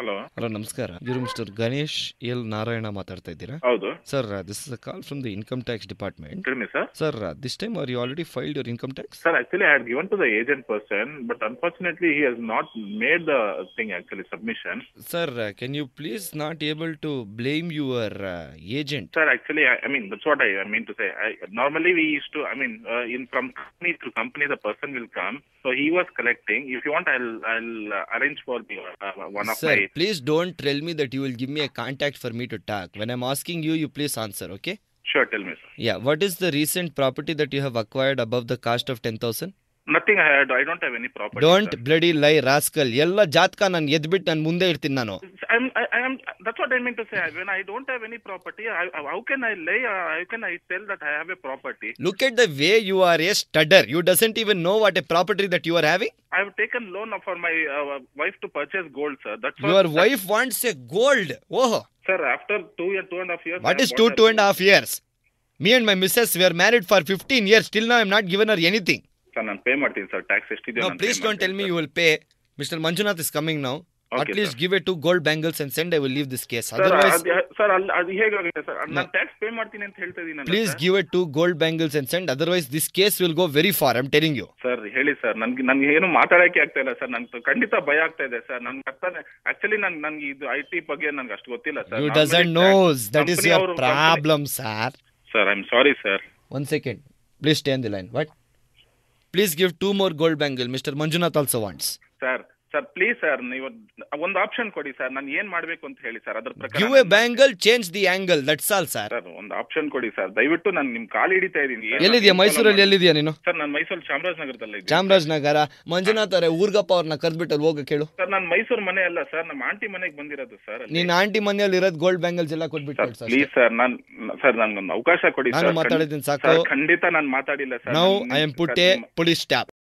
Hello hello ನಮಸ್ಕಾರ. ಇವರು mister Ganesh L Narayana ಮಾತಾಡ್ತಾ ಇದ್ದೀರಾ? ಹೌದು sir, this is a call from the income tax department. tell me sir. Sir, this time are you already filed your income tax? Sir, actually I had given to the agent person, but unfortunately he has not made the thing actually submission. Sir, can you please not able to blame your agent? Sir, actually I mean that's what I mean to say. Normally we used to in from company to company the person will come, so he was collecting. If you want I'll arrange for the one of Sir, my. please don't tell me that you will give me a contact for me to talk. When I'm asking you, you please answer, okay? Sure, tell me sir. Yeah, what is the recent property that you have acquired above the cost of 10,000? Nothing. I don't have any property. Don't sir. bloody lie, rascal. ಎಲ್ಲ ಜಾತಕ ನಾನು ಎದ್ಬಿಟ್ಟು ನಾನು ಮುಂದೆ ಇರ್ತೀನಿ ನಾನು. I am. That's what I mean to say. When I don't have any property, how can I lie? How can I tell that I have a property? Look at the way you are a studder. You doesn't even know what a property that you are having. I have taken loan for my wife to purchase gold, sir. That's Your wife wants a gold. Oh, Sir, after 2.5 years. what is 2.5 years? Me and my missus were married for 15 years. Till now I am not given her anything. Sir, ನಾನು pay ಮಾಡ್ತೀನಿ sir. Tax ಎಷ್ಟಿದೆ? No, please don't tell me you will pay. Mr. Manjunath is coming now. Okay, At least sir. give it 2 gold bangles and send. I will leave this case. Sir Otherwise, sir ಅದು ಹೇಗಾಗುತ್ತೆ sir? No. ನಾನು tax pay ಮಾಡ್ತೀನಿ ಅಂತ ಹೇಳ್ತಾ ಇದ್ದೀನಿ. please give it 2 gold bangles and send. Otherwise, this case will go very far. I'm telling you. Sir ಹೇಳಿ sir. ನನ್ಗೆ ಏನು ಮಾತಾಡಕ್ಕೆ ಆಗ್ತಾ ಇಲ್ಲ ಸರ್. ನನ್ಗೆ ಖಂಡಿತ ಭಯ ಆಗ್ತಾ ಇದೆ ಸರ್. ನನ್ಗೆ ಅರ್ಥನೇ ಆಕ್ಚುಲಿ ನನ್ಗೆ ಇದು IT ಬಗ್ಗೆ ನನ್ಗೆ ಅಷ್ಟು ಗೊತ್ತಿಲ್ಲ sir. You doesn't knows. That is your problem, sir. Sir I am sorry sir. 1 second. Please stay on the line. What? Please give 2 more gold bangle. Mr. Manjunath also wants. Sir please sir, ನೀವು ಒಂದು option ಕೊಡಿ sir. ನಾನು ಏನ್ ಮಾಡ್ಬೇಕು ಅಂತ ಹೇಳಿ sir. ಅದ್ರ ಪ್ರಕಾರ Give a bangle, change the angle. That's all, sir. Sir ಒಂದು ಆಪ್ಷನ್ ಕೊಡಿ ಸರ್. ದಯವಿಟ್ಟು ನಾನು ನಿಮ್ ಕಾಲು ಹಿಡಿತಾ ಇದ್ದೀನಿ. ಎಲ್ಲಿದ್ಯಾ? ಮೈಸೂರಲ್ಲಿ ಎಲ್ಲಿದ್ಯಾ ನೀನು? ಸರ್ ನಾನು ಮೈಸೂರು ಚಾಮರಾಜನಗರದಲ್ಲಿ ಇದ್ದೀನಿ. ಚಾಮರಾಜನಗರ. ಮಂಜುನಾಥ್ ಅವರೇ, ಊರ್ಗಪ್ಪ ಅವ್ರನ್ನ ಕರ್ದ್ಬಿಟ್ಟು ಹೋಗ ಕೇಳು. ಸರ್ ನಾನು ಮೈಸೂರು ಮನೆ ಅಲ್ಲ ಸರ್, ನಮ್ಮ ಆಂಟಿ ಮನೆಗೆ ಬಂದಿರೋದು ಸರ್. ನೀನ್ ಆಂಟಿ ಮನೆಯಲ್ಲಿ ಇರೋದು ಗೋಲ್ಡ್ ಬ್ಯಾಂಗಲ್ಸ್ ಎಲ್ಲ ಕೊಟ್ಬಿಟ್ಟು ಸರ್ ಪ್ಲೀಸ್ ಸರ್, ನನ್ಗೊಂದು ಅವಕಾಶ ಕೊಡಿ ನಾನು ಸರ್. ಮಾತಾಡಿದ್ದೀನಿ ಸಾಕು. ಸರ್ ಖಂಡಿತ ನಾನು ಮಾತಾಡಿಲ್ಲ sir. Now I am put a police stop.